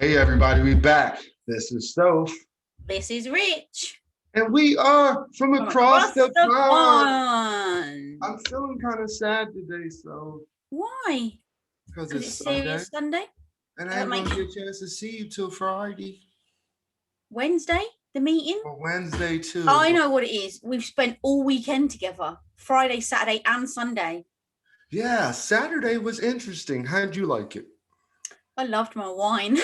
Hey everybody, we back. This is Soph, This is Rich and we are from from across across the the pond. pond. I'm feeling kind of sad today, so Why? because Because it's it's Sunday, Serious Sunday? and I That ain't gonna makes get a chance to see you till Friday Wednesday, the meeting? or Wednesday too. I But know what it is. We've spent all weekend together. Friday, Saturday, and Sunday. yeah, Saturday was interesting. How'd you like it? I loved my wine.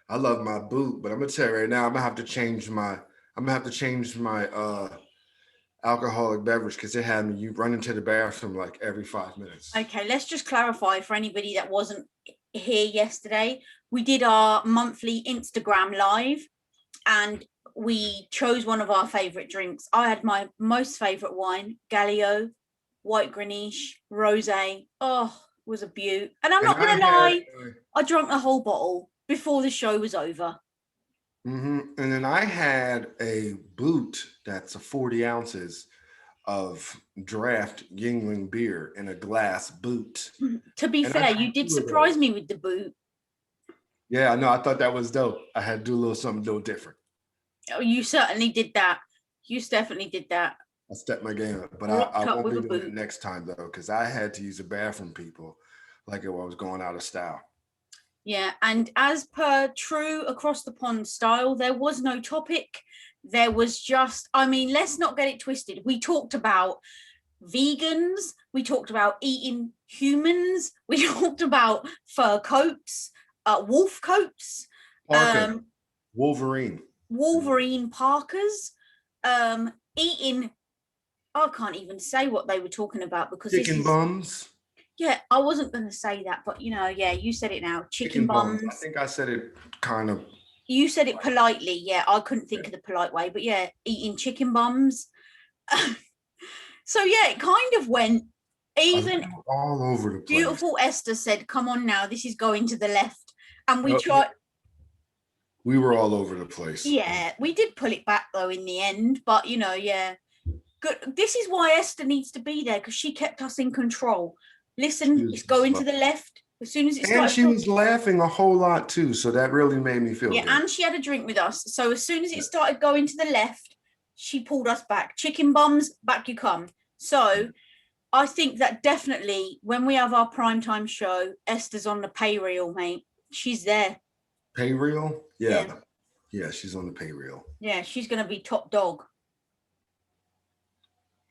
I love my boot, but I'm gonna tell you right now, I'm gonna have to change my. I'm gonna have to change my alcoholic beverage because it had me you run into the bathroom like every 5 minutes. Okay, let's just clarify for anybody that wasn't here yesterday. We did our monthly Instagram live and we chose one of our favorite drinks. I had my most favorite wine, Galio, white Grenache, rosé. Oh, it was a beaut. And I'm And not I gonna had lie, I drank the whole bottle before the show was over. And then I had a boot that's a 40 ounces of draft Yingling beer in a glass boot. To be And I fair, drank you did two of surprise those. me with the boot. Yeah, no, I thought that was dope. I had to do a little something a little different. Oh, you certainly did that. You definitely did that. I stepped my game up, but I Rocked up won't with be a doing it boot. next time though, because I had to use the bathroom, people, like it was going out of style. Yeah, and as per true across the pond style, there was no topic. There was just, I mean, let's not get it twisted. We talked about vegans, we talked about eating humans, we talked about fur coats, wolf coats, Parker, um, Wolverine, Wolverine Parkers, eating. I can't even say what they were talking about because this chicken is, bums, yeah, I wasn't going to say that, but yeah, you said it now. Chicken chicken bums. I bums. think I said it kind of. You said it politely. Yeah, I couldn't think of the polite way, but yeah, eating chicken bums. So yeah, it kind of went. I was Even all over the place. beautiful Esther said, "Come on now, this is going to the left," and we Oh, tried. we were all over the place. Yeah, we did pull it back though in the end, but yeah, good. This is why Esther needs to be there because she kept us in control. Listen, it's going to the left. As soon as it And started she talking, was laughing a whole lot too, so that really made me feel yeah, good. and she had a drink with us. So as soon as it started going to the left, she pulled us back. Chicken bums, back you come. So I think that definitely when we have our primetime show, Esther's on the pay reel, mate. She's there. Pay reel? Yeah. Yeah. Yeah, she's on the pay reel. Yeah, she's going to be top dog.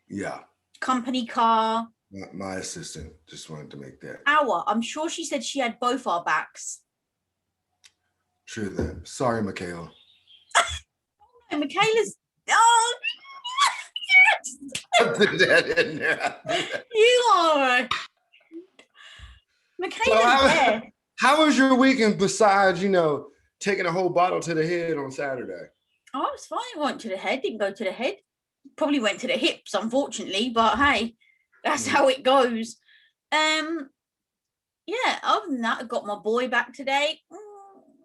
Yeah. Company car. My assistant just wanted to make that. I'm sure she said she had both our backs. True that. Sorry, Michaela. And Michaela's. Oh, I put that in there. you are. Michaela's there. How was your weekend besides, taking a whole bottle to the head on Saturday? Oh, I was fine. I went to the head, didn't go to the head. Probably went to the hips, unfortunately, but hey, that's how it goes. Yeah, other than that, I got my boy back today.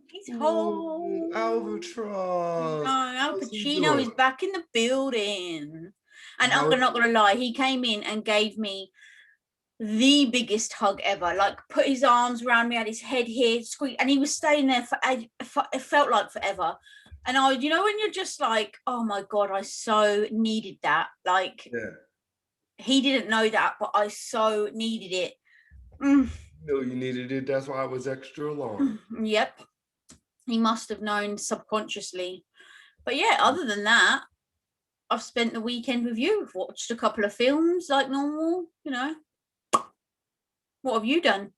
He's home. Albatross. Al Pacino is back in the building. And I'm not gonna lie, he came in and gave me the biggest hug ever. Like put his arms around me, had his head here, squeak, and he was staying there for it felt like forever. And when you're just like, oh my god, I so needed that. Like, yeah. He didn't know that, but I so needed it. You needed it. That's why I was extra long. Yep. He must have known subconsciously. But yeah, other than that, I've spent the weekend with you. I've watched a couple of films like normal, What have you done?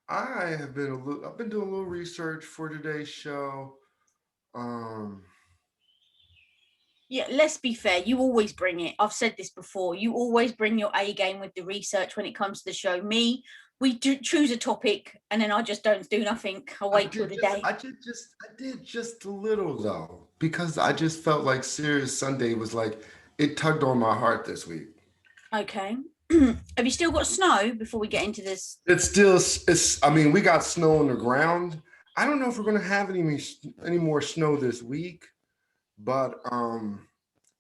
I've been doing a little research for today's show. Yeah, let's be fair. You always bring it. I've said this before. You always bring your A game with the research when it comes to the show. Me, we do choose a topic and then I just don't do nothing. I wait till the day. I did just a little though, because I just felt like Serious Sunday was like, it tugged on my heart this week. Okay. Have you still got snow before we get into this? I mean, we got snow on the ground. I don't know if we're going to have any more snow this week, but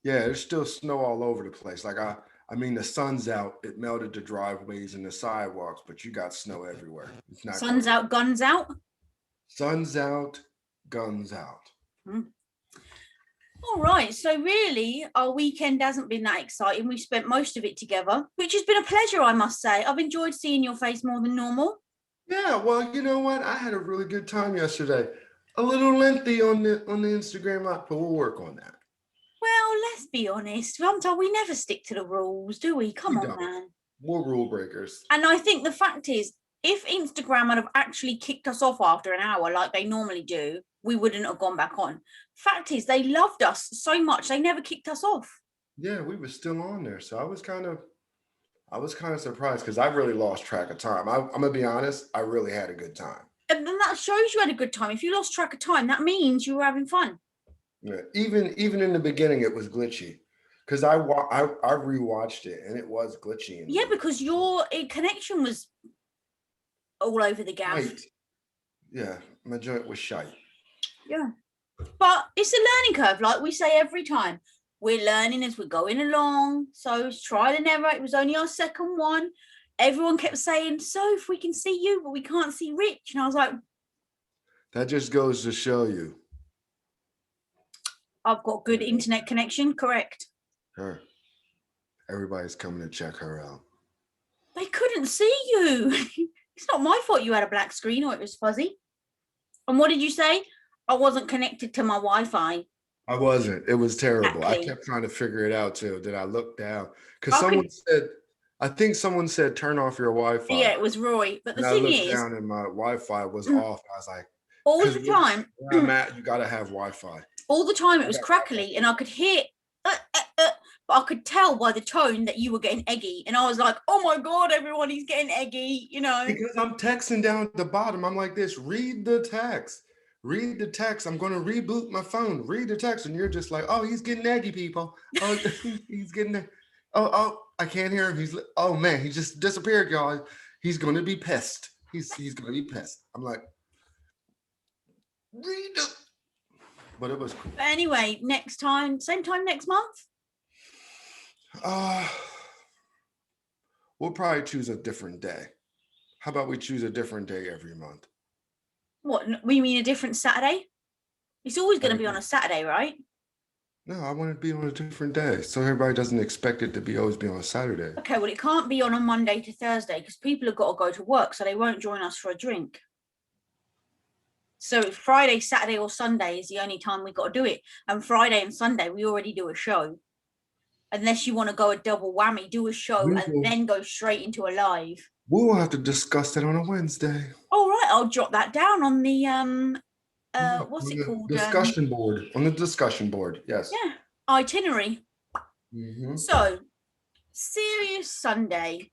yeah, there's still snow all over the place. Like I mean, the sun's out. It melted the driveways and the sidewalks, but you got snow everywhere. It's not sun's out, guns out. Sun's out, guns out. All right, so really our weekend hasn't been that exciting. We spent most of it together, which has been a pleasure, I must say. I've enjoyed seeing your face more than normal. Yeah, well, you know what? I had a really good time yesterday. A little lengthy on the Instagram live, but we'll work on that. Well, let's be honest. Sometimes we never stick to the rules, do we? Come on, man. We're rule breakers. And I think the fact is, if Instagram had have actually kicked us off after an hour like they normally do, we wouldn't have gone back on. Fact is, they loved us so much they never kicked us off. Yeah, we were still on there, so I was kind of surprised because I really lost track of time. I'm gonna be honest, I really had a good time. And then that shows you had a good time. If you lost track of time, that means you were having fun. Yeah, even in the beginning, it was glitchy because I rewatched it and it was glitchy. Yeah, because your connection was all over the gaff. Right. Yeah, my joint was shite. Yeah, but it's a learning curve, like we say every time. We're learning as we're going along. So it's trial and error. It was only our second one. Everyone kept saying, so if we can see you, but we can't see Rich. And I was like, that just goes to show you. I've got good internet connection, correct? Sure. Everybody's coming to check her out. They couldn't see you. It's not my fault you had a black screen or it was fuzzy. And what did you say? I wasn't connected to my Wi-Fi. I wasn't. It was terrible. Exactly. I kept trying to figure it out too. Did I look down? Because I think someone said turn off your Wi-Fi. Yeah, it was Roy. But the thing is, I looked down and my Wi-Fi was off. I was like, all the time. Where I'm at, you gotta have Wi-Fi. All the time it was crackly, and I could hear, but I could tell by the tone that you were getting eggy, and I was like, "Oh my god, everyone, he's getting eggy," you know. Because I'm texting down at the bottom. I'm like this. Read the text. Read the text. I'm going to reboot my phone. Read the text, and you're just like, "Oh, he's getting eggy, people. Oh, he's getting. Oh, I can't hear him. Oh man, he just disappeared, y'all. He's going to be pissed. He's going to be pissed." I'm like, read it. But it was cool. But anyway, next time, same time next month. We'll probably choose a different day. How about we choose a different day every month? What, we mean a different Saturday? It's always going to be on a Saturday, right? No, I want it to be on a different day, so everybody doesn't expect it to always be on a Saturday. Okay, well, it can't be on a Monday to Thursday because people have got to go to work, so they won't join us for a drink. So Friday, Saturday, or Sunday is the only time we got to do it. And Friday and Sunday, we already do a show. Unless you want to go a double whammy, do a show and then go straight into a live. We will have to discuss that on a Wednesday. All right, I'll jot that down on the what's it called? Discussion board. On the discussion board, yes. Yeah, itinerary. Mm-hmm. So, Serious Sunday.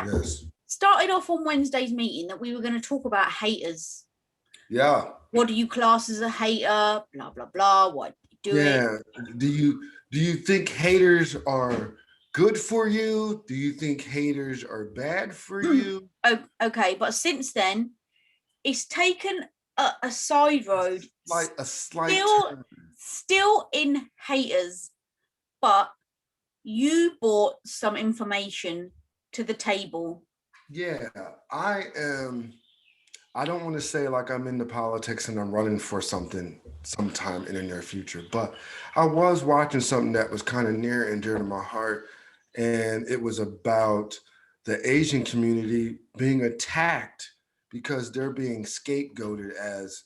Yes. Started off on Wednesday's meeting that we were going to talk about haters. Yeah. What do you class as a hater? Blah blah blah. What do you do? Yeah. Do you think haters are good for you? Do you think haters are bad for you? Oh, okay, but since then, it's taken a side road. Like a slight still in haters, but you brought some information to the table. Yeah, I am. I don't want to say like I'm into politics and I'm running for something sometime in the near future, but I was watching something that was kind of near and dear to my heart. And it was about the Asian community being attacked because they're being scapegoated as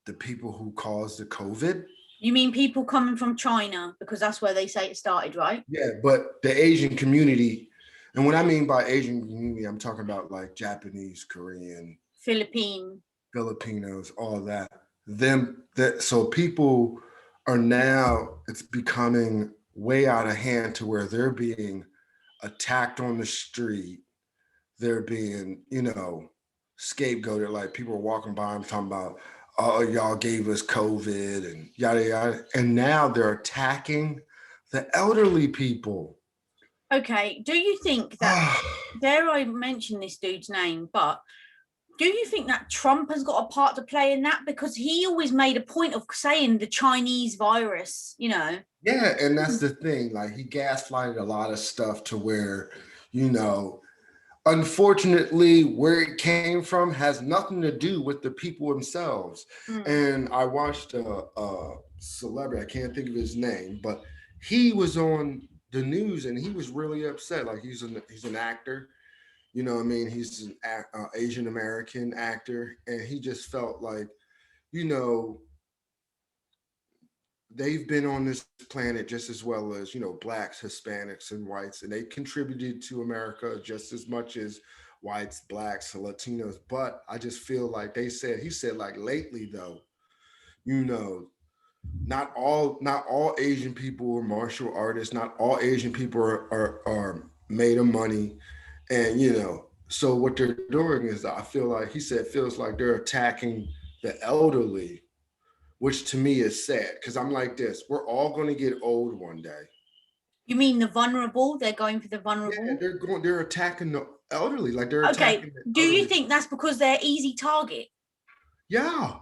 the people who caused the COVID. You mean people coming from China, because that's where they say it started, right? Yeah, but the Asian community, and what I mean by Asian community, I'm talking about like Japanese, Korean, Filipinos, all that. So people are now, it's becoming way out of hand to where they're being attacked on the street. They're being, scapegoated. Like people are walking by and talking about, oh, y'all gave us COVID and yada, yada. And now they're attacking the elderly people. Okay. Do you think that, dare I mention this dude's name, but do you think that Trump has got a part to play in that? Because he always made a point of saying the Chinese virus, Yeah, and that's the thing. Like he gaslighted a lot of stuff to where, unfortunately, where it came from has nothing to do with the people themselves. And I watched a celebrity, I can't think of his name, but he was on the news and he was really upset. Like he's an actor, you know what I mean? He's an Asian American actor, and he just felt like, you know, they've been on this planet just as well as, you know, blacks, Hispanics, and whites, and they contributed to America just as much as whites, blacks, Latinos. But I just feel like he said like lately though, you know, not all Asian people are martial artists, not all Asian people are made of money, and you know, so what they're doing is, I feel like he said, feels like they're attacking the elderly, which to me is sad because I'm like this: we're all going to get old one day. You mean the vulnerable? They're going for the vulnerable? Yeah, they're attacking the elderly, like they're okay. attacking. Do you think that's because they're easy target? Yeah.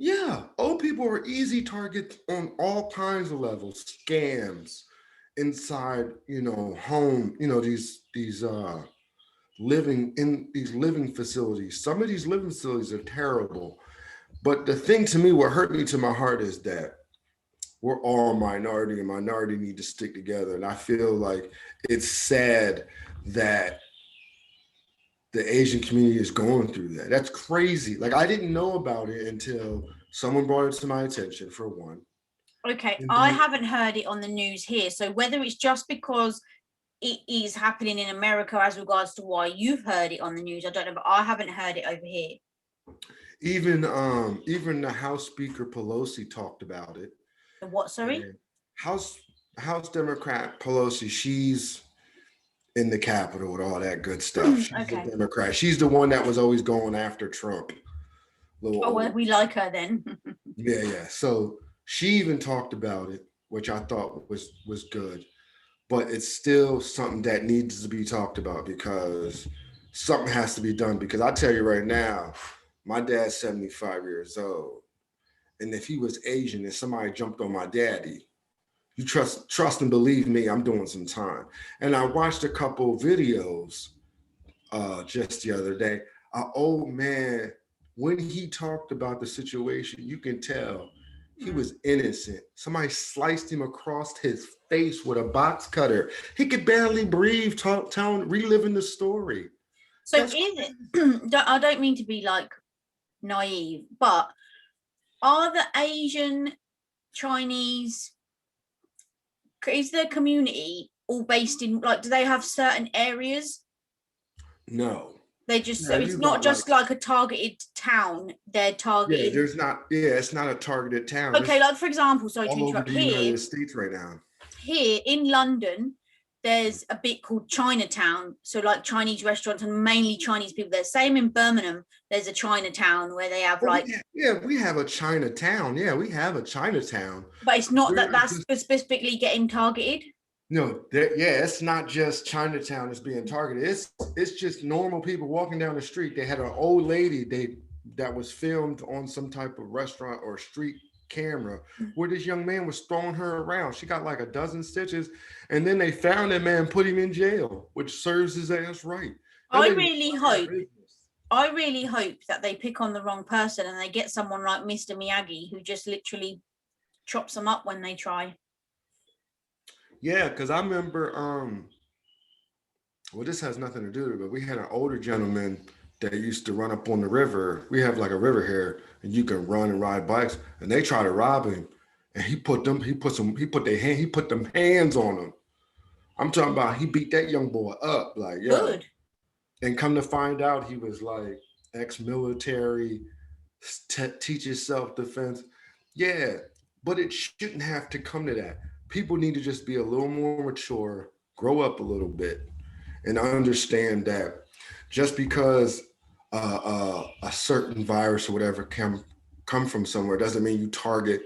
Yeah, old people are easy targets on all kinds of levels. Scams inside, you know, home, you know, these living facilities. Some of these living facilities are terrible. But the thing to me, what hurt me to my heart is that we're all minority and minority need to stick together. And I feel like it's sad that the Asian community is going through that. That's crazy. Like I didn't know about it until someone brought it to my attention, for one. Okay, I haven't heard it on the news here. So whether it's just because it is happening in America as regards to why you've heard it on the news, I don't know, but I haven't heard it over here. Even the House Speaker Pelosi talked about it. The what, sorry? And House Democrat Pelosi, she's in the Capitol with all that good stuff. She's a Democrat. She's the one that was always going after Trump. Oh, well, we like her then. Yeah. So she even talked about it, which I thought was good. But it's still something that needs to be talked about because something has to be done. Because I tell you right now, my dad's 75 years old. And if he was Asian and somebody jumped on my daddy, you trust and believe me, I'm doing some time. And I watched a couple videos just the other day. An old man, when he talked about the situation, you can tell he was innocent. Somebody sliced him across his face with a box cutter. He could barely breathe, reliving the story. So is it, I don't mean to be like naive, but are the Asian, Chinese, is their community all based in, like, do they have certain areas? No. They just, so it's not just like a targeted town, they're targeted. Yeah, it's not a targeted town. Okay, like for example, sorry to interrupt, here, United States right now. Here in London, there's a bit called Chinatown. So like Chinese restaurants and mainly Chinese people. There's same in Birmingham. There's a Chinatown where they have like. We have a Chinatown. Yeah, we have a Chinatown. But it's not that's specifically getting targeted. No, it's not just Chinatown that's being targeted. It's just normal people walking down the street. They had an old lady that was filmed on some type of restaurant or street camera where this young man was throwing her around. She got like a dozen stitches, and then they found that man, put him in jail, which serves his ass right. I really hope that they pick on the wrong person and they get someone like Mr. Miyagi who just literally chops them up when they try. Yeah, because I remember, well, this has nothing to do with it, but we had an older gentleman that used to run up on the river. We have like a river here, and you can run and ride bikes. And they try to rob him, and he put them hands on him. I'm talking about he beat that young boy up, like yeah. Good. And come to find out, he was like ex-military, teaches self-defense. Yeah, but it shouldn't have to come to that. People need to just be a little more mature, grow up a little bit, and understand that just because a certain virus or whatever can come from somewhere doesn't mean you target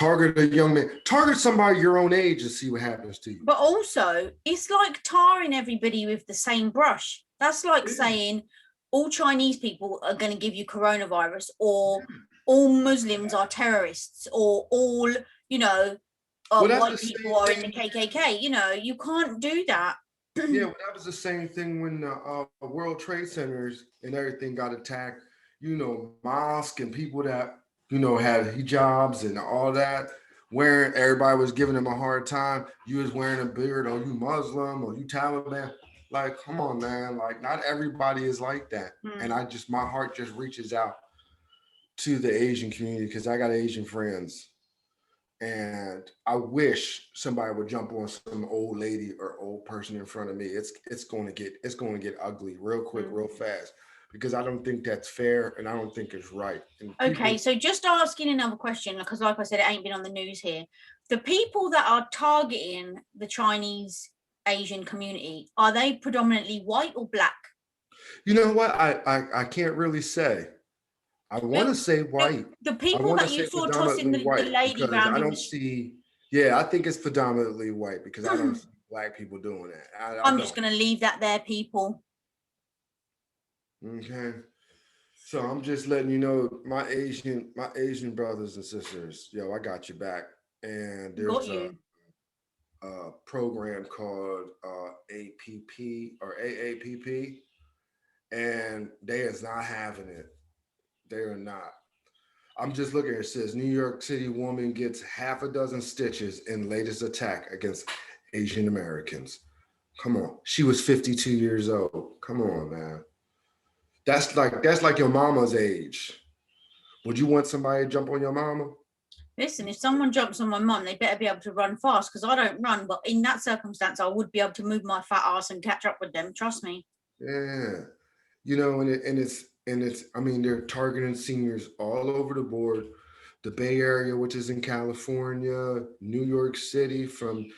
a young man. Target somebody your own age and see what happens to you. But also, it's like tarring everybody with the same brush. That's like saying all Chinese people are going to give you coronavirus, or all Muslims are terrorists, or all, you know, white people are in the KKK. You know, you can't do that. Yeah, well, that was the same thing when the World Trade Centers and everything got attacked. Mosque and people that had hijabs and all that. Wearing everybody was giving them a hard time. You was wearing a beard, or you Muslim, or you Taliban. Like, come on, man. Like, not everybody is like that. And my heart just reaches out to the Asian community because I got Asian friends, and I wish somebody would jump on some old lady or old person in front of me. It's going to get ugly real quick, real fast, because I don't think that's fair and I don't think it's right. And Okay, so just asking another question, because like I said, it ain't been on the news here. The people that are targeting the Chinese Asian community, are they predominantly white or black? you know what? I can't really say. I want to say white. The I people want to that you say saw tossing predominantly the white lady because round I in don't the see. Yeah, I think it's predominantly white because I don't see black people doing that. I I'm just don't. going to leave that there, people. Okay. So I'm just letting you know, my Asian brothers and sisters, yo, I got your back. And Got there's a, you. a program called APP or AAPP, and they is not having it. They are not. I'm just looking. It says New York City woman gets half a dozen stitches in latest attack against Asian Americans. Come on, she was 52 years old. Come on, man. That's like your mama's age. Would you want somebody to jump on your mama? Listen, if someone jumps on my mum, they better be able to run fast because I don't run. But in that circumstance, I would be able to move my fat ass and catch up with them. Trust me. Yeah, and it's. I mean, they're targeting seniors all over the board. The Bay Area, which is in California, New York City, from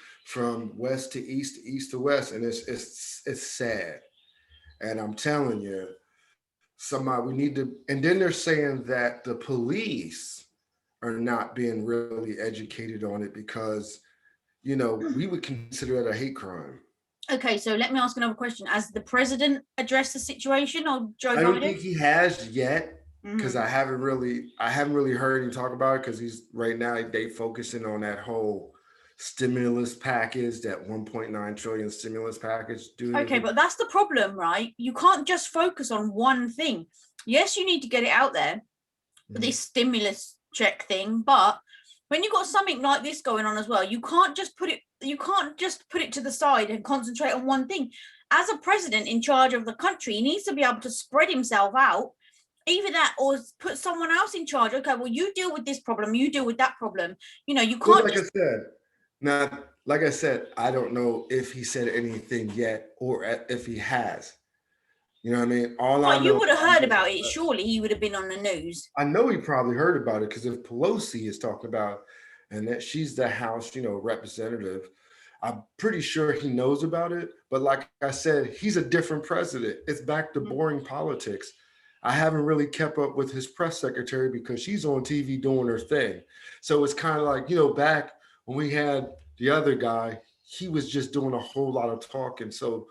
west to east, east to west, and it's sad. And I'm telling you, somebody we need to. And then they're saying that the police are not being really educated on it because we would consider that a hate crime. Okay, so let me ask another question. Has the president addressed the situation or Joe I don't Biden? think he has yet because Mm-hmm. I haven't really heard him talk about it because he's right now they focusing on that whole stimulus package, that 1.9 trillion stimulus package. Okay, but that's the problem, right? You can't just focus on one thing. Yes, you need to get it out there, this stimulus check thing, but when you've got something like this going on as well, you can't just put it to the side and concentrate on one thing. As a president in charge of the country, he needs to be able to spread himself out, either that or put someone else in charge. Okay, well, you deal with this problem, you deal with that problem. You Well, can't like I just. said, now, like I said, I don't know if he said anything yet or if he has. You know what I mean? All I But you know, would have heard about it. Surely he would have been on the news. I know he probably heard about it because if Pelosi is talking about, and that she's the House, representative, I'm pretty sure he knows about it. But like I said, he's a different president. It's back to boring politics. I haven't really kept up with his press secretary because she's on TV doing her thing. So it's kind of like, back when we had the other guy, he was just doing a whole lot of talking. So,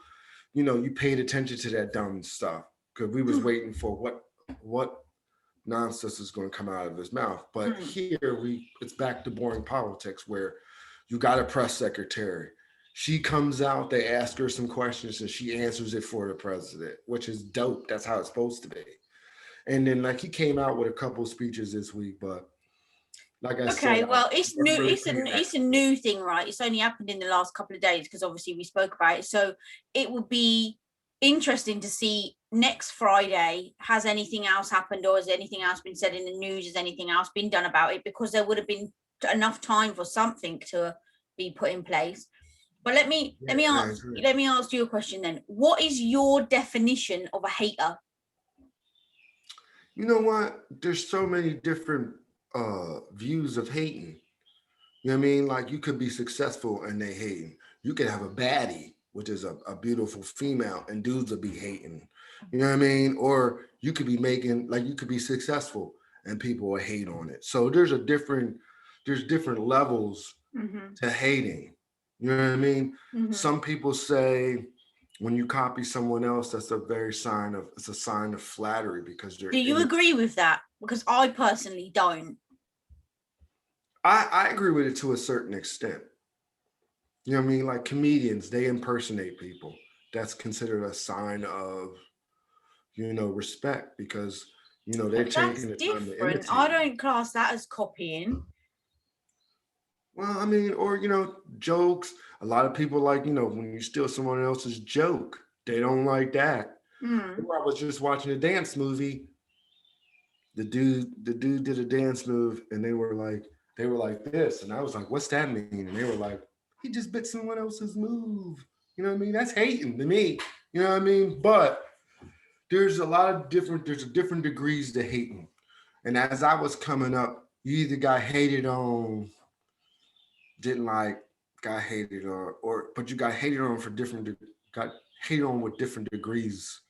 you paid attention to that dumb stuff because we was waiting for what nonsense is going to come out of his mouth. But here it's back to boring politics where you got a press secretary. She comes out, they ask her some questions, and she answers it for the president, which is dope. That's how it's supposed to be. And then like he came out with a couple of speeches this week, but like I said, Okay, well, it's new. really It's a new thing, right? It's only happened in the last couple of days because obviously we spoke about it. So it would be interesting to see next Friday. Has anything else happened, or has anything else been said in the news? Has anything else been done about it? Because there would have been enough time for something to be put in place. But let me ask you a question then. What is your definition of a hater? You know what? There's so many different views of hating. You know what I mean? Like you could be successful and they hating. You could have a baddie, which is a beautiful female, and dudes will be hating. You know what I mean? Or you could be you could be successful and people will hate on it. So there's different levels to hating. You know what I mean? Some people say when you copy someone else, it's a sign of flattery because Do you agree with that? Because I personally don't. I agree with it to a certain extent. You know what I mean? Like comedians, they impersonate people. that's considered a sign of, respect, because, they're That's taking the time to different. imitate I you. don't class that as copying. Well, I mean, or, jokes. A lot of people like, when you steal someone else's joke, they don't like that. Mm. Or I was just watching a dance movie. The dude did a dance move, and they were like this, and I was like, "What's that mean?" And they were like, "He just bit someone else's move." You know what I mean? That's hating to me. You know what I mean? But there's different degrees to hating. And as I was coming up, you either got hated on, didn't like, got hated on, or but you got hated on for got hated on with different degrees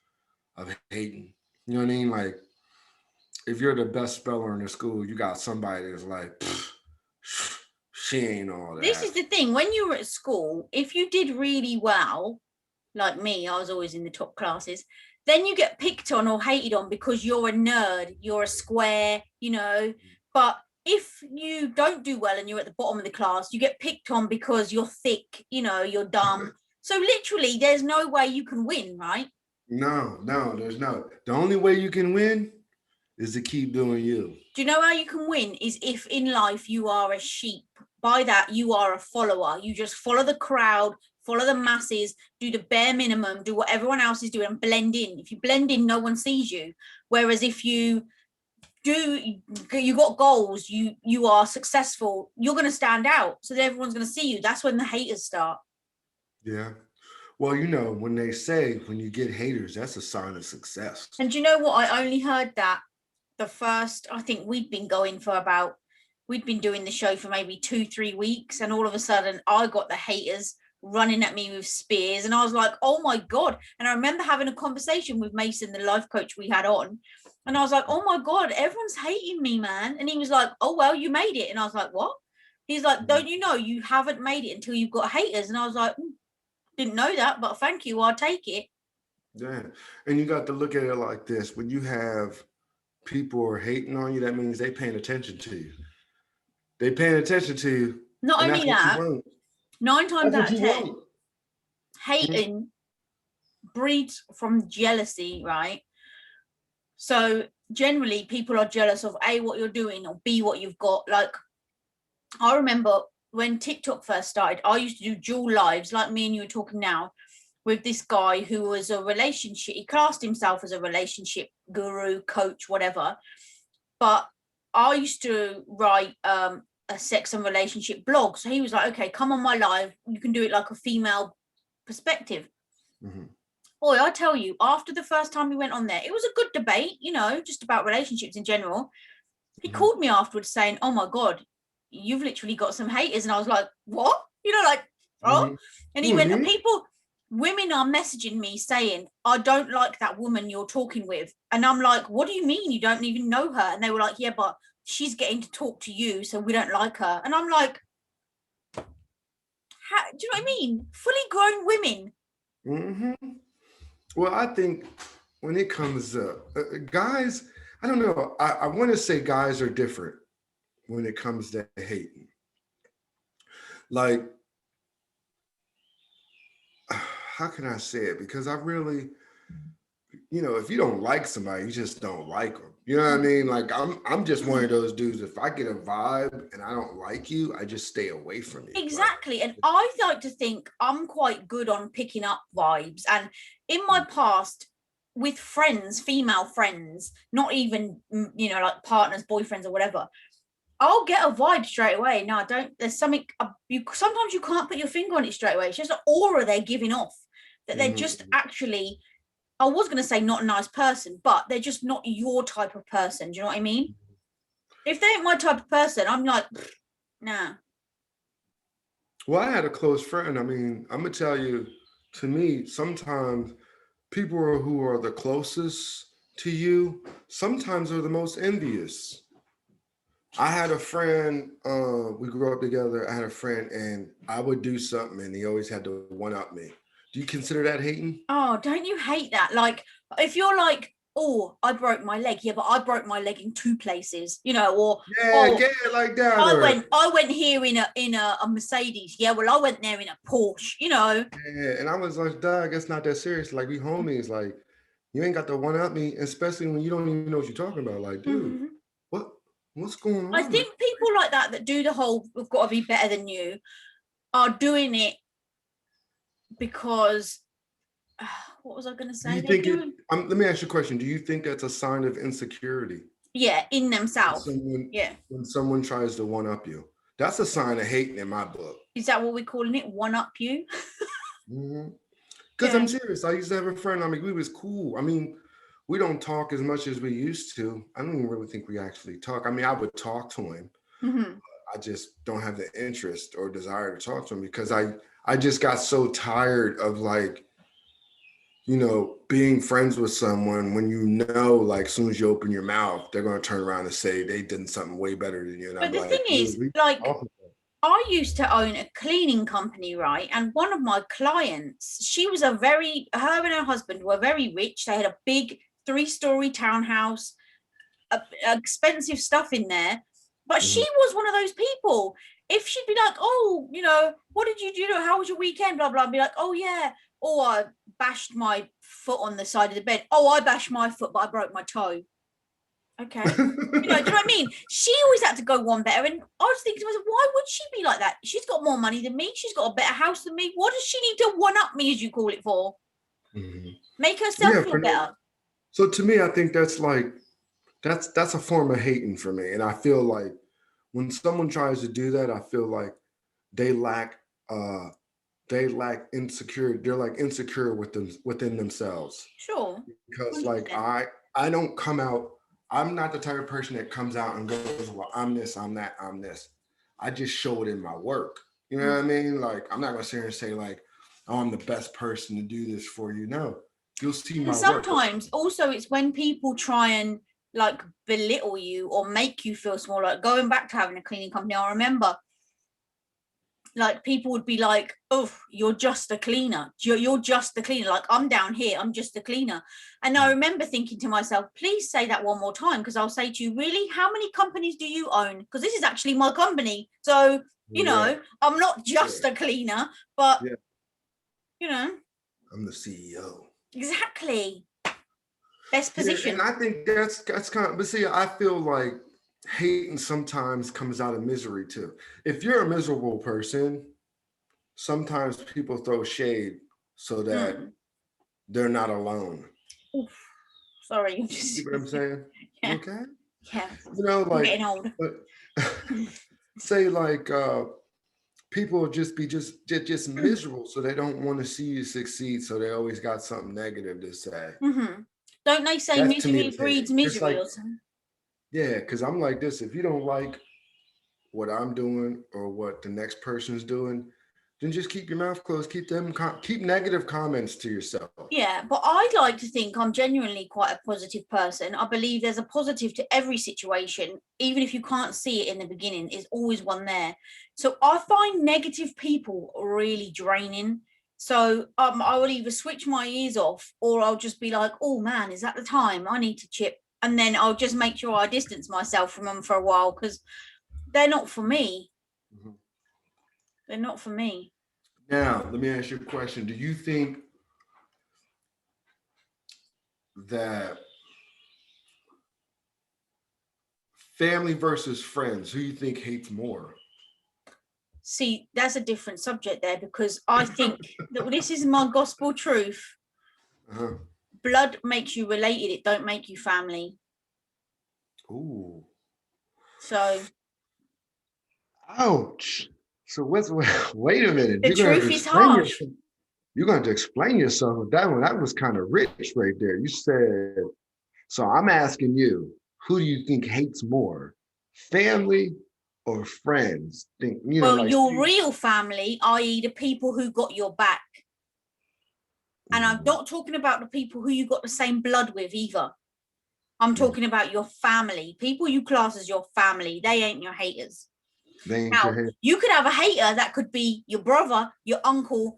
of hating. You know what I mean? Like, if you're the best speller in the school, you got somebody that's like, she ain't all This that. is the thing. When you were at school, if you did really well, like me, I was always in the top classes, then you get picked on or hated on because you're a nerd, you're a square, But if you don't do well and you're at the bottom of the class, you get picked on because you're thick, you're dumb. So literally, there's no way you can win, right? No, no, there's no. The only way you can win is to keep doing you. Do you know how you can win? Is if in life you are a sheep. By that, you are a follower. You just follow the crowd, follow the masses, do the bare minimum, do what everyone else is doing, and blend in. If you blend in, no one sees you. Whereas if you got goals, you are successful, you're going to stand out. So everyone's going to see you. That's when the haters start. Yeah. Well, when they say when you get haters, that's a sign of success. And do you know what? I only heard that I think we'd been doing the show for maybe 2-3 weeks, and all of a sudden I got the haters running at me with spears, and I was like, oh my God. And I remember having a conversation with Mason, the life coach we had on, and I was like, oh my God, everyone's hating me, man. And he was like, oh well, you made it. And I was like, what? He's like, don't you know you haven't made it until you've got haters? And I was like, didn't know that, but thank you, I'll take it. Yeah. And you got to look at it like this: when you have people are hating on you, that means they paying attention to you. They paying attention to you, Not and only that's what you that, want. 9 times That's what out of you 10, want. hating breeds from jealousy, right? So generally people are jealous of A, what you're doing, or B, what you've got. Like, I remember when TikTok first started, I used to do dual lives like me and you are talking now, with this guy who was he classed himself as a relationship guru, coach, whatever. But I used to write a sex and relationship blog. So he was like, okay, come on my live. You can do it like a female perspective. Mm-hmm. Boy, I tell you, after the first time we went on there, it was a good debate, just about relationships in general. He called me afterwards saying, oh my God, you've literally got some haters. And I was like, what? Oh. And he went, women are messaging me saying, I don't like that woman you're talking with. And I'm like, what do you mean you don't even know her? And they were like, yeah, but she's getting to talk to you, so we don't like her. And I'm like, do you know what I mean? Fully grown women. Mm-hmm. Well, I think when it comes to guys, I don't know. I want to say guys are different when it comes to hating. Like, how can I say it? Because I really, if you don't like somebody, you just don't like them. You know what I mean? Like, I'm just one of those dudes. If I get a vibe and I don't like you, I just stay away from you. Exactly. And I like to think I'm quite good on picking up vibes. And in my past, with friends, female friends, not even, like partners, boyfriends or whatever, I'll get a vibe straight away. No, I don't. There's something, sometimes you can't put your finger on it straight away. It's just an aura they're giving off, that they're just actually, I was going to say not a nice person, but they're just not your type of person. Do you know what I mean? If they ain't my type of person, I'm like, nah. Well, I had a close friend. I mean, I'm going to tell you, to me, sometimes people who are the closest to you sometimes are the most envious. I had a friend, we grew up together. I had a friend, and I would do something and he always had to one up me. Do you consider that hating? Oh, don't you hate that? Like, if you're like, oh, I broke my leg. Yeah, but I broke my leg in 2 places, you know, or Yeah, get it like that. I went here in a Mercedes. Yeah, well, I went there in a Porsche, you know. Yeah, and I was like, Doug, it's not that serious. Like, we homies. Like, you ain't got to one up me, especially when you don't even know what you're talking about. Like, dude, Mm-hmm. what's going I on? think people like that do the whole "we've got to be better than you" are doing it because what was I going to say? Do you think it? Let me ask you a question. Do you think that's a sign of insecurity? Yeah, in themselves. When someone tries to one up you, that's a sign of hating in my book. Is that what we're calling it? One up you? Because I'm serious. I used to have a friend. I mean, we was cool. I mean, we don't talk as much as we used to. I don't even really think we actually talk. I mean, I would talk to him. I just don't have the interest or desire to talk to him because I just got so tired of like, you know, being friends with someone when you know, like, as soon as you open your mouth, they're going to turn around and say they did something way better than you. And but the thing is, like, I used to own a cleaning company, right? And one of my clients, her and her husband were very rich. They had a big 3-story townhouse, expensive stuff in there. But she was one of those people. If she'd be like, oh, you know, what did you do? How was your weekend? Blah, blah. I'd be like, oh, yeah. Oh, I bashed my foot on the side of the bed. Oh, I bashed my foot, but I broke my toe. Okay. You know, do you know what I mean? She always had to go one better. And I was thinking to myself, why would she be like that? She's got more money than me. She's got a better house than me. What does she need to one up me, as you call it, for? Make herself feel better. So to me, I think that's like, that's a form of hating for me. And I feel like when someone tries to do that, I feel like they lack insecurity. They're like insecure within themselves. Sure. Because 100%. Like I don't come out, I'm not the type of person that comes out and goes, well, I'm this, I'm that, I'm this. I just show it in my work. You know what I mean? Like, I'm not gonna sit here and say like, oh, I'm the best person to do this for you. No, you'll see my work. Sometimes also it's when people try and like belittle you or make you feel small. Like going back to having a cleaning company, I remember like people would be like, oh, you're just a cleaner. You're just a cleaner. Like, I'm down here, I'm just a cleaner. And I remember thinking to myself, please say that one more time, because I'll say to you, really, how many companies do you own? Because this is actually my company. So, you know, I'm not just a cleaner, but, you know. I'm the CEO. Exactly. Best position. And I think that's kind of, but see, I feel like hating sometimes comes out of misery too. If you're a miserable person, sometimes people throw shade so that they're not alone. Oof. Sorry. You see what I'm saying? Yeah. Okay. Yeah. You know, like, I'm getting old. Say like people just miserable, so they don't want to see you succeed, so they always got something negative to say. Don't they say misery breeds misery? Like, or something? Yeah, because I'm like this. If you don't like what I'm doing or what the next person's doing, then just keep your mouth closed. Keep negative comments to yourself. Yeah, but I like to think I'm genuinely quite a positive person. I believe there's a positive to every situation, even if you can't see it in the beginning. There's always one there. So I find negative people really draining. So I will either switch my ears off, or I'll just be like, oh man, is that the time? I need to chip. And then I'll just make sure I distance myself from them for a while, because they're not for me. They're not for me. Now, let me ask you a question. Do you think that family versus friends, who you think hates more? See, that's a different subject there, because I think that this is my gospel truth. Blood makes you related, it don't make you family. Ooh. So. Ouch. So wait a minute. The truth is harsh. You're going to explain yourself with that one. That was kind of rich right there. You said, so I'm asking you, who do you think hates more, family or friends? Well, like, your real family, i.e. the people who got your back. And I'm not talking about the people who you got the same blood with either. I'm talking about your family. People you class as your family. They ain't your haters. Now, you could have a hater that could be your brother, your uncle,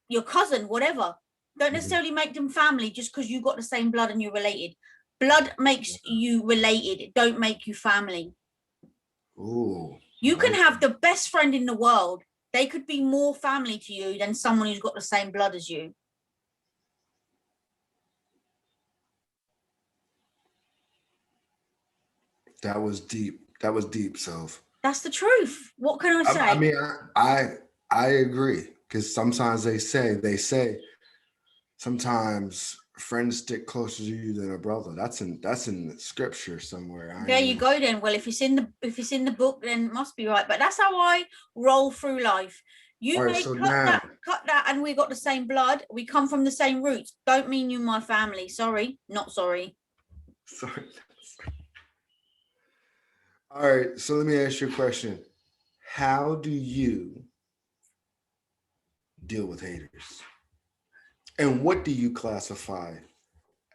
your cousin, whatever. Don't necessarily make them family just because you got the same blood and you're related. Blood makes you related. It don't make you family. Ooh. You can have the best friend in the world. They could be more family to you than someone who's got the same blood as you. That was deep. That was deep, Soph. That's the truth. What can I say? I mean, I agree, because sometimes they say sometimes friends stick closer to you than a brother. That's in scripture somewhere. There you go then. Well, if it's in the book, then it must be right. But that's how I roll through life. You may cut that, and we got the same blood. We come from the same roots. Don't mean you my family. Sorry, not sorry. Sorry. All right. So let me ask you a question. How do you deal with haters? And what do you classify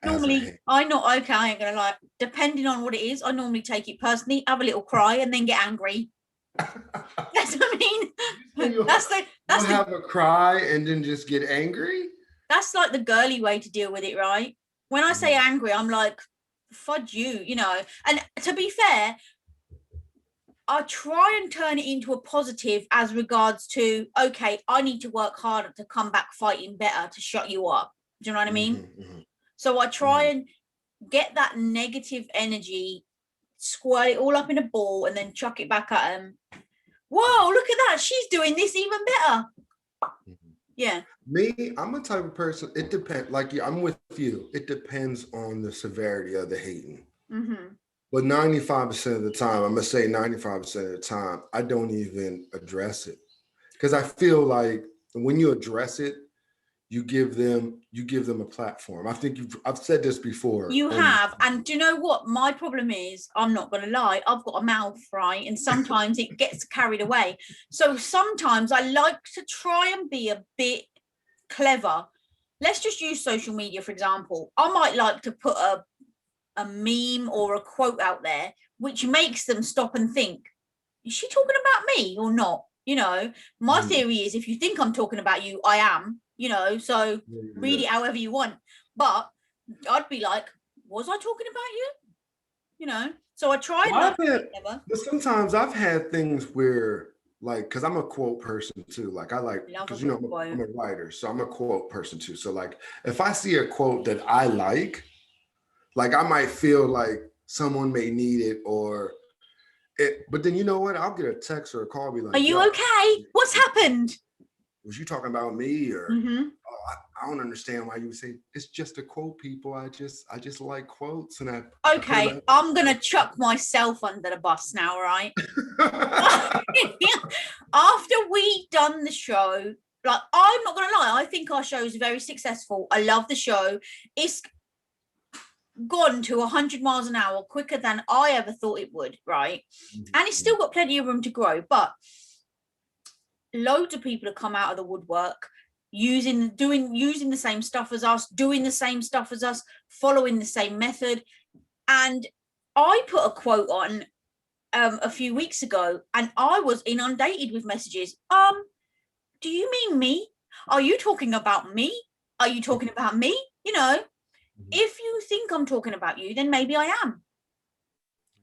normally? I ain't gonna lie. Depending on what it is, I normally take it personally, have a little cry, and then get angry. That's what I mean. That's have a cry and then just get angry. That's like the girly way to deal with it, right? When I say angry, I'm like, fudge you, you know. And to be fair, I try and turn it into a positive as regards to, okay, I need to work harder to come back fighting better to shut you up. Do you know what I mean? So I try and get that negative energy, squirt it all up in a ball, and then chuck it back at them. Whoa, look at that. She's doing this even better. Yeah. Me, I'm a type of person, it depends. Like, I'm with you. It depends on the severity of the hating. But 95% of the time, I'm going to say 95% of the time, I don't even address it. Because I feel like when you address it, you give them a platform. I think I've said this before. You have. And do you know what? My problem is, I'm not going to lie, I've got a mouth, right? And sometimes it gets carried away. So sometimes I like to try and be a bit clever. Let's just use social media, for example. I might like to put a meme or a quote out there which makes them stop and think, is she talking about me or not? You know, my theory is, if you think I'm talking about you, I am, you know, so read it however you want. But I'd be like, was I talking about you? You know, so I try but sometimes I've had things where, like, because I'm a quote person too. Like, because, you know, I'm a writer, so I'm a quote person too. So, like, if I see a quote that I like I might feel like someone may need it, but then, you know what? I'll get a text or a call, be like, are you okay? What's happened? Was you talking about me? Or I don't understand why you would say it's just a quote, people. I just like quotes. And I'm gonna chuck myself under the bus now, right? After we done the show, like, I'm not gonna lie, I think our show is very successful. I love the show. It's gone to 100 miles an hour quicker than I ever thought it would, right? And it's still got plenty of room to grow, but loads of people have come out of the woodwork using the same stuff as us, doing the same stuff as us, following the same method. And I put a quote on a few weeks ago, and I was inundated with messages. Do you mean me? Are you talking about me? Are you talking about me? You know, if you think I'm talking about you, then maybe I am.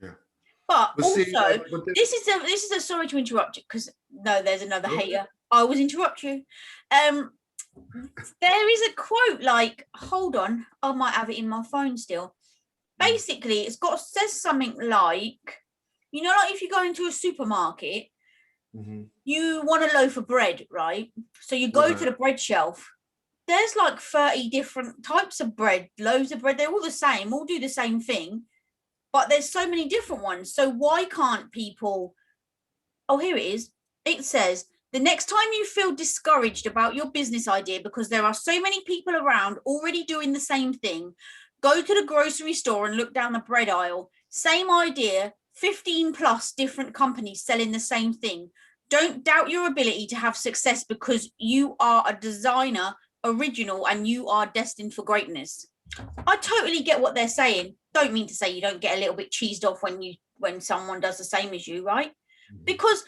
Yeah. But also, this is a sorry to interrupt you, because no, there's another hater. I always interrupt you. There is a quote, like, hold on, I might have it in my phone still. Basically, says something like, you know, like if you go into a supermarket, you want a loaf of bread, right? So you go to the bread shelf. There's like 30 different types of bread, loaves of bread. They're all the same, all do the same thing. But there's so many different ones. So why can't people... Oh, here it is. It says, the next time you feel discouraged about your business idea because there are so many people around already doing the same thing, go to the grocery store and look down the bread aisle. Same idea, 15 plus different companies selling the same thing. Don't doubt your ability to have success because you are a designer, original, and you are destined for greatness. I totally get what they're saying. Don't mean to say you don't get a little bit cheesed off when someone does the same as you, right? Because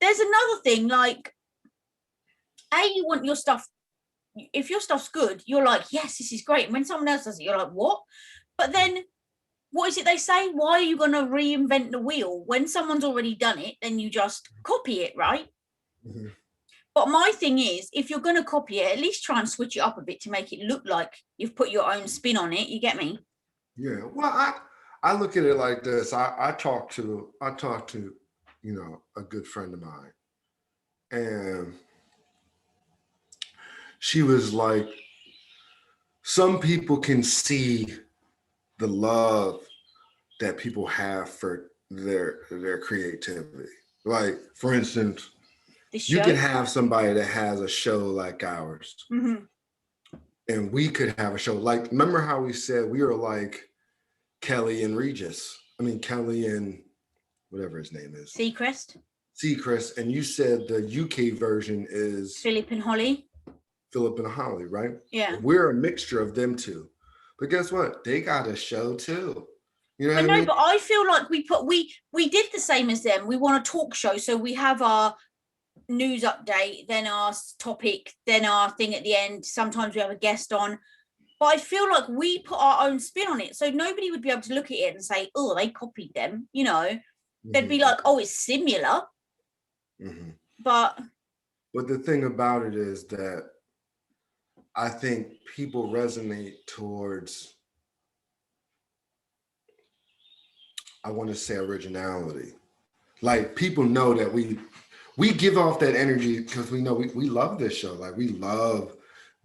there's another thing, like, you want your stuff if your stuff's good, you're like, yes, this is great. And when someone else does it, you're like, what? But then what is it they say? Why are you going to reinvent the wheel? When someone's already done it, then you just copy it, right? Mm-hmm. But my thing is, if you're going to copy it, at least try and switch it up a bit to make it look like you've put your own spin on it. You get me? Yeah. Well, I look at it like this. I talked to, you know, a good friend of mine, and she was like, some people can see the love that people have for their creativity. Like, for instance, you can have somebody that has a show like ours, mm-hmm. and we could have a show like, remember how we said we were like Kelly and Regis? I mean, Kelly and whatever his name is. Seacrest. And you said the UK version is Philip and Holly, right? Yeah. We're a mixture of them two. But guess what? They got a show too. You know what I mean? But I feel like we did the same as them. We want a talk show. So we have our news update, then our topic, then our thing at the end. Sometimes we have a guest on. But I feel like we put our own spin on it. So nobody would be able to look at it and say, oh, they copied them. You know, mm-hmm. They'd be like, oh, it's similar. Mm-hmm. But the thing about it is that I think people resonate towards, I want to say, originality. Like, people know that we give off that energy because we know we love this show. Like, we love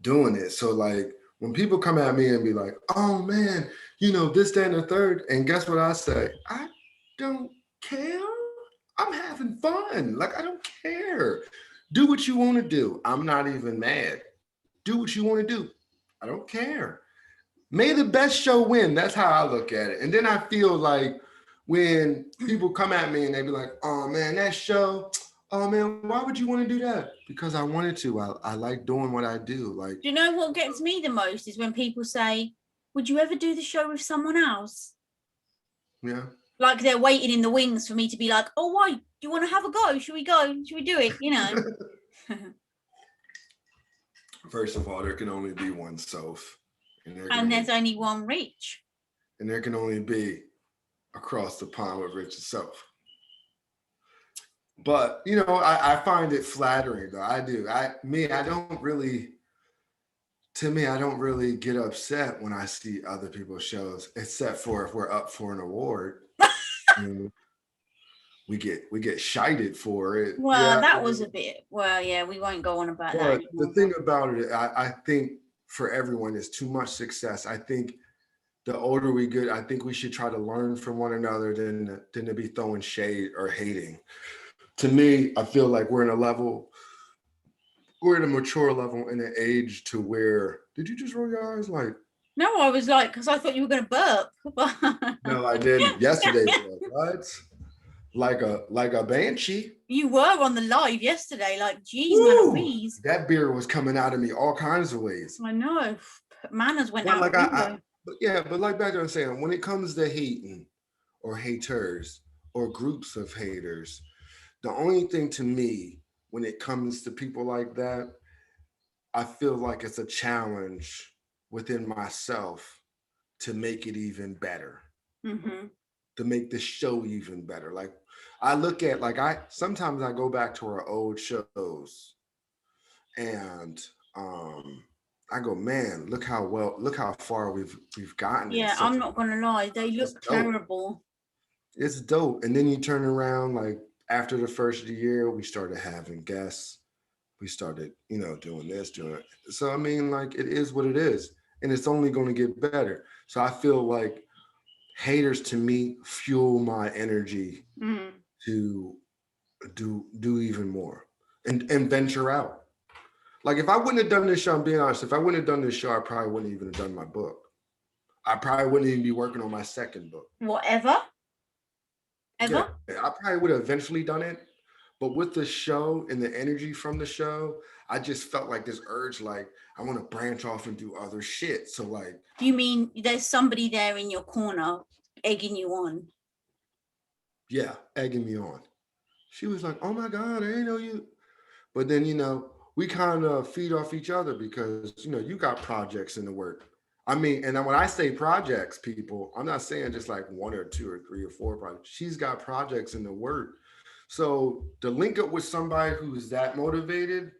doing it. So like, when people come at me and be like, oh man, you know, this, that, and the third, and guess what I say? I don't care. I'm having fun. Like, I don't care. Do what you want to do. I'm not even mad. Do what you want to do. I don't care. May the best show win. That's how I look at it. And then I feel like when people come at me and they be like, oh man, that show, oh man, why would you want to do that? Because I wanted to. I like doing what I do. Like, do you know what gets me the most is when people say, would you ever do the show with someone else? Yeah. Like they're waiting in the wings for me to be like, oh, why? Do you want to have a go? Should we go? Should we do it? You know? First of all, there can only be one self. And there's only one Rich. And there can only be across the pond with Rich itself. But, you know, I find it flattering, though. I do. I don't really get upset when I see other people's shows, except for if we're up for an award. We get shited for it. Well, yeah, that was a bit. Well, yeah, we won't go on about that anymore. The thing about it, I think for everyone is too much success. I think the older we get, I think we should try to learn from one another than to be throwing shade or hating. To me, I feel like we're at a mature level in an age to where, did you just roll your eyes like? No, I was like, because I thought you were going to burp. No, I didn't. Yesterday, what? Like a banshee. You were on the live yesterday, like, geez, Louise. That beer was coming out of me all kinds of ways. I know. Manners went out the window. But like back there, I'm saying, when it comes to hating or haters or groups of haters, the only thing to me, when it comes to people like that, I feel like it's a challenge within myself to make it even better, mm-hmm. to make the show even better. Like, I look at, sometimes I go back to our old shows and I go, man, look how far we've gotten. Yeah, I'm not gonna lie, they look terrible. It's dope. And then you turn around, like, after the first of the year, we started having guests. We started, doing this, doing it. So, I mean, like, it is what it is. And it's only going to get better. So I feel like haters, to me, fuel my energy to do even more and venture out. Like, if I wouldn't have done this show, I'm being honest, if I wouldn't have done this show, I probably wouldn't even have done my book. I probably wouldn't even be working on my second book. Whatever? Ever? Yeah, I probably would have eventually done it. But with the show and the energy from the show, I just felt like this urge, like, I want to branch off and do other shit. So, like... You mean there's somebody there in your corner egging you on? Yeah, egging me on. She was like, oh my God, I didn't know you. But then, we kind of feed off each other because you got projects in the work. I mean, and then when I say projects, people, I'm not saying just like one or two or three or four projects. She's got projects in the work. So to link up with somebody who's that motivated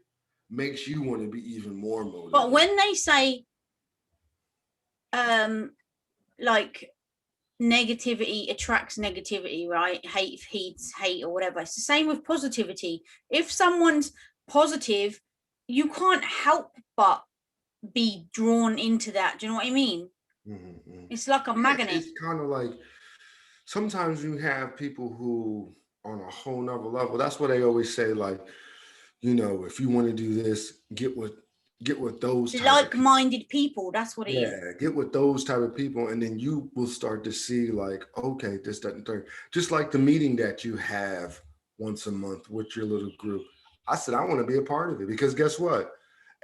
makes you want to be even more motivated. But when they say like negativity attracts negativity, right? Hate feeds hate or whatever. It's the same with positivity. If someone's positive, you can't help but be drawn into that. Do you know what I mean? Mm-hmm. It's like a magnet. It's kind of like sometimes you have people who on a whole nother level. That's what they always say, like, if you want to do this, get with those like-minded people. That's what it is. Yeah, get with those type of people, and then you will start to see like, okay, this doesn't turn. Just like the meeting that you have once a month with your little group. I said I want to be a part of it because guess what?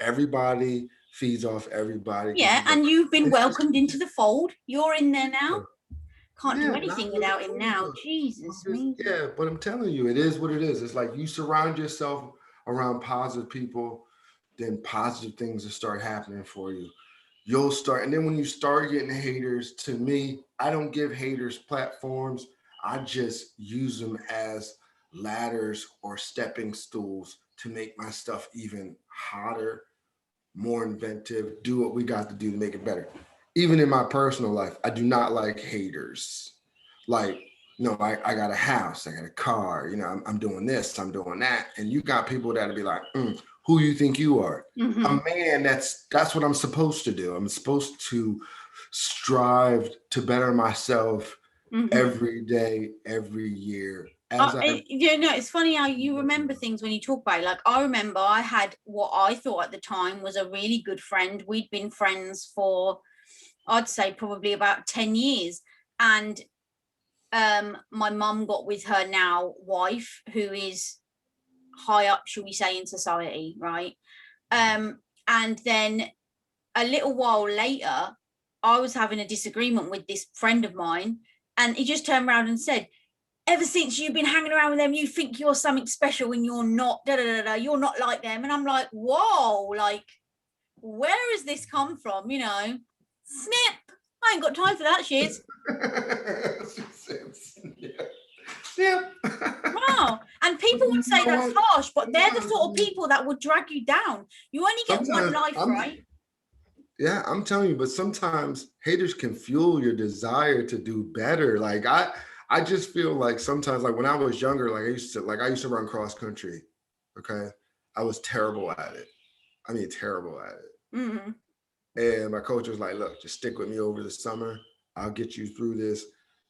Everybody feeds off everybody. Yeah, and you've been welcomed into the fold. You're in there now. Can't do anything without him now. Jesus me. Yeah, but I'm telling you, it is what it is. It's like you surround yourself around positive people, then positive things will start happening for you. You'll start, and then when you start getting haters, to me, I don't give haters platforms. I just use them as ladders or stepping stools to make my stuff even hotter, more inventive, do what we got to do to make it better. Even in my personal life, I do not like haters. Like, I got a house, I got a car, I'm doing this, I'm doing that. And you got people that'll be like, who you think you are? Mm-hmm. A man, that's what I'm supposed to do. I'm supposed to strive to better myself every day, every year. It's funny how you remember things when you talk about it. Like, I remember I had what I thought at the time was a really good friend. We'd been friends for, I'd say, probably about 10 years. And my mum got with her now wife, who is high up, shall we say, in society, right? And then a little while later, I was having a disagreement with this friend of mine, and he just turned around and said, ever since you've been hanging around with them, you think you're something special when you're not, you're not like them. And I'm like, whoa, like, where has this come from? Snip. I ain't got time for that shit. Yeah. Wow. And people would say that's harsh, but they're the sort of people that would drag you down. You only get one life, right? Yeah, I'm telling you, but sometimes haters can fuel your desire to do better. Like I just feel like sometimes, like when I was younger, like I used to run cross country. Okay. I was terrible at it. I mean, terrible at it. Mm-hmm. And my coach was like, look, just stick with me over the summer. I'll get you through this.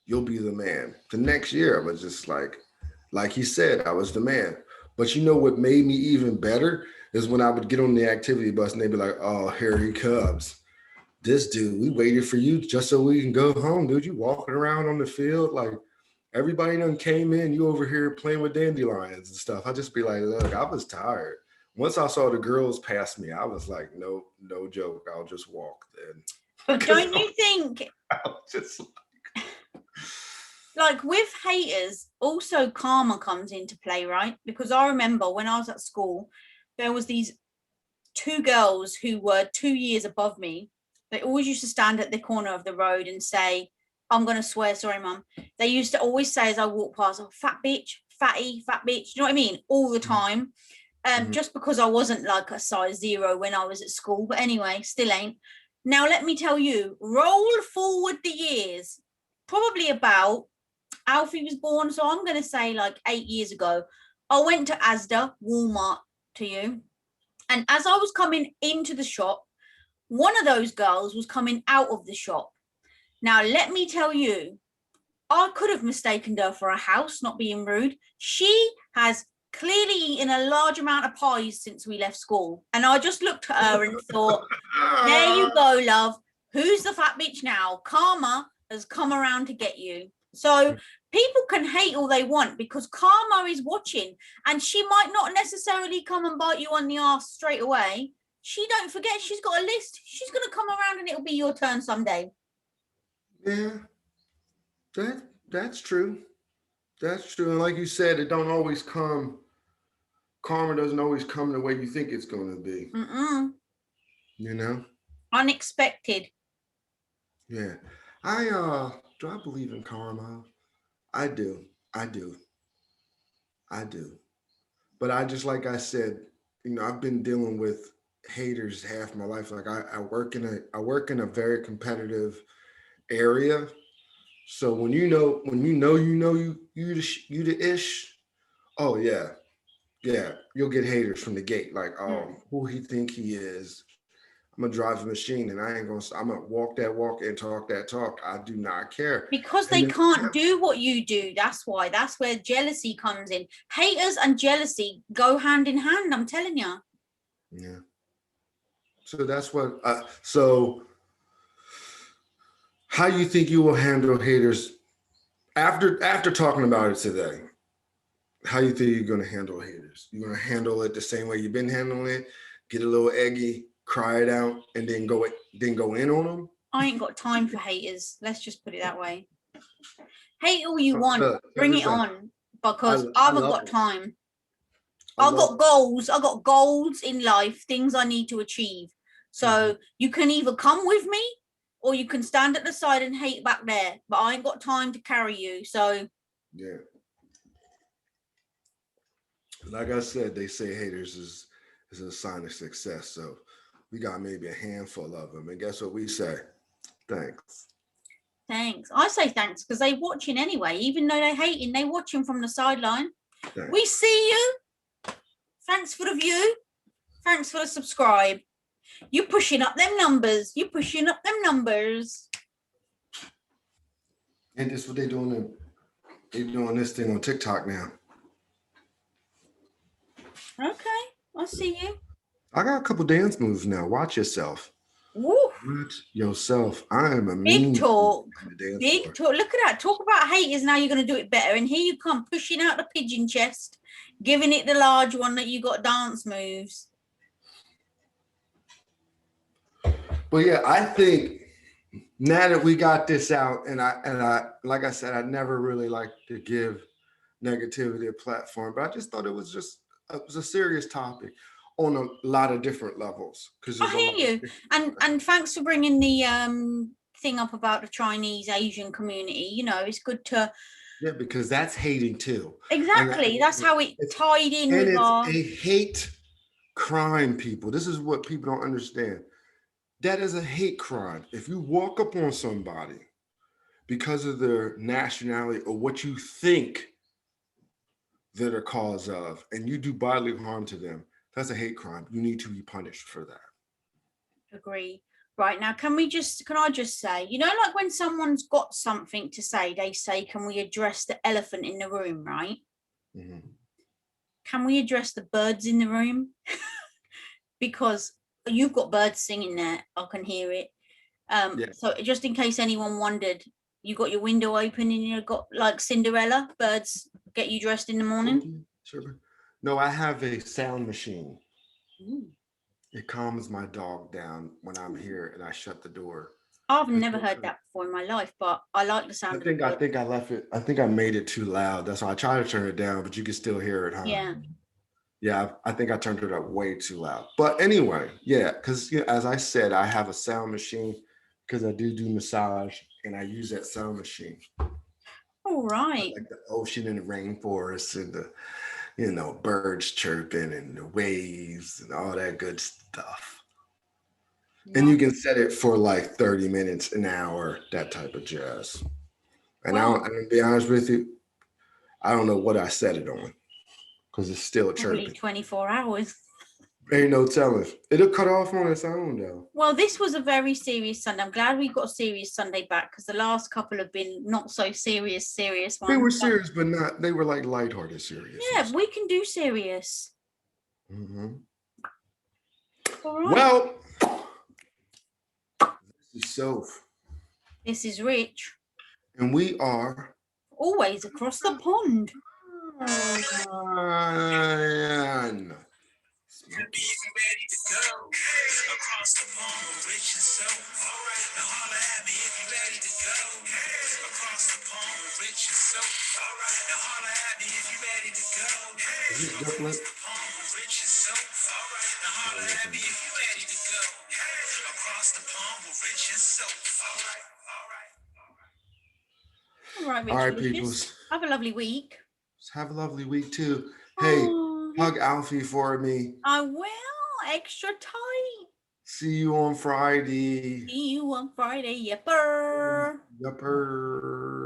You'll be the man. The next year, I was just like he said, I was the man. But you know what made me even better is when I would get on the activity bus and they'd be like, oh, here he comes. This dude, we waited for you just so we can go home, dude. You walking around on the field like everybody done came in, you over here playing with dandelions and stuff. I'd just be like, look, I was tired. Once I saw the girls pass me, I was like, no joke. I'll just walk then. But don't you think I was just like with haters, also karma comes into play, right? Because I remember when I was at school, there was these two girls who were 2 years above me. They always used to stand at the corner of the road and say, I'm going to swear, sorry, mum. They used to always say as I walked past, oh, fat bitch, fatty, fat bitch. You know what I mean? All the time. Just because I wasn't like a size 0 when I was at school. But anyway, still ain't. Now, let me tell you, roll forward the years, probably about Alfie was born. So I'm going to say like 8 years ago, I went to Asda, Walmart to you. And as I was coming into the shop, one of those girls was coming out of the shop. Now, let me tell you, I could have mistaken her for a house, not being rude. She has clearly eaten a large amount of pies since we left school. And I just looked at her and thought, there you go, love. Who's the fat bitch now? Karma has come around to get you. So people can hate all they want because karma is watching, and she might not necessarily come and bite you on the ass straight away. She don't forget she's got a list. She's going to come around and it'll be your turn someday. Yeah, that's true. That's true. And like you said, it don't always come karma doesn't always come the way you think it's going to be. You know? Unexpected. Yeah. Do I believe in karma? I do. I do. I do. But I just, like I said, I've been dealing with haters half my life. Like I work in a very competitive area. So when you the ish, oh yeah, yeah, you'll get haters from the gate. Like, oh, who he think he is? I'm gonna drive a machine, and I'm gonna walk that walk and talk that talk. I do not care because and they then, can't do what you do. That's why. That's where jealousy comes in. Haters and jealousy go hand in hand. I'm telling you. Yeah. So that's what. So, how you think you will handle haters after talking about it today? How you think you're gonna handle haters? You're gonna handle it the same way you've been handling it. Get a little eggy, cry it out, and then go in on them. I ain't got time for haters. Let's just put it that way. Hate all you want. Bring it on, because I haven't got time. I've got goals. I've got goals in life, things I need to achieve. So you can either come with me or you can stand at the side and hate back there. But I ain't got time to carry you. So yeah. Like I said, they say haters is a sign of success. So we got maybe a handful of them. And guess what we say? Thanks. Thanks. I say thanks because they watching anyway. Even though they're hating, they watching from the sideline. Thanks. We see you. Thanks for the view. Thanks for the subscribe. You pushing up them numbers. You pushing up them numbers. And this is what they're doing. They're doing this thing on TikTok now. Okay, I see you. I got a couple dance moves now. Watch yourself. Woo. Watch yourself. I am a big talk. Big talk. Look at that. Talk about haters. Now you're going to do it better. And here you come, pushing out the pigeon chest, giving it the large one that you got dance moves. But yeah, I think now that we got this out, and I like I said, I never really like to give negativity a platform, but I just thought it was a serious topic on a lot of different levels. Because I hear you, and thanks for bringing the thing up about the Chinese Asian community. It's good to. Yeah, because that's hating too. Exactly, that's how it tied in. And it's a hate crime, people. This is what people don't understand. That is a hate crime. If you walk up on somebody because of their nationality or what you think they're the cause of, and you do bodily harm to them, that's a hate crime. You need to be punished for that. Agree. Right, now, can I just say, like when someone's got something to say, they say, can we address the elephant in the room, right? Mm-hmm. Can we address the birds in the room? Because you've got birds singing there. I can hear it. So just in case anyone wondered, you got your window open and you've got like Cinderella, birds get you dressed in the morning? Sure. No, I have a sound machine. It calms my dog down when I'm here and I shut the door. I've never heard that before in my life, but I like the sound. I think I left it. I think I made it too loud. That's why I try to turn it down, but you can still hear it, huh? Yeah. Yeah, I think I turned it up way too loud. But anyway, yeah, because as I said, I have a sound machine because I do massage and I use that sound machine. All right. Like the ocean and the rainforest and the birds chirping and the waves and all that good stuff. No. And you can set it for like 30 minutes, an hour, that type of jazz. And I'm gonna be honest with you, I don't know what I set it on because it's still chirping. 24 hours. Ain't no telling. It'll cut off on its own though. Well, this was a very serious Sunday. I'm glad we got a serious Sunday back because the last couple have been not so serious ones. They were serious, but not. They were like lighthearted serious. Yeah, we can do serious. Mm-hmm. All right. Well, this is Soph. This is Rich. And we are always across the pond. If you ready to go across the pond with Rich and Soph. All right, now holler at me if you ready to go across the pond with Rich and Soph. All right, now holler at me if you ready to go across the pond rich and so. All right, now holler at me if you ready to go. Hey, across the pond, we're rich and so. All right, all right. All right, All right, Richard. peoples. Have a lovely week. Have a lovely week too. Hey, hug Alfie for me. I will. Extra tight. See you on Friday. See you on Friday. Yepper. Yepper.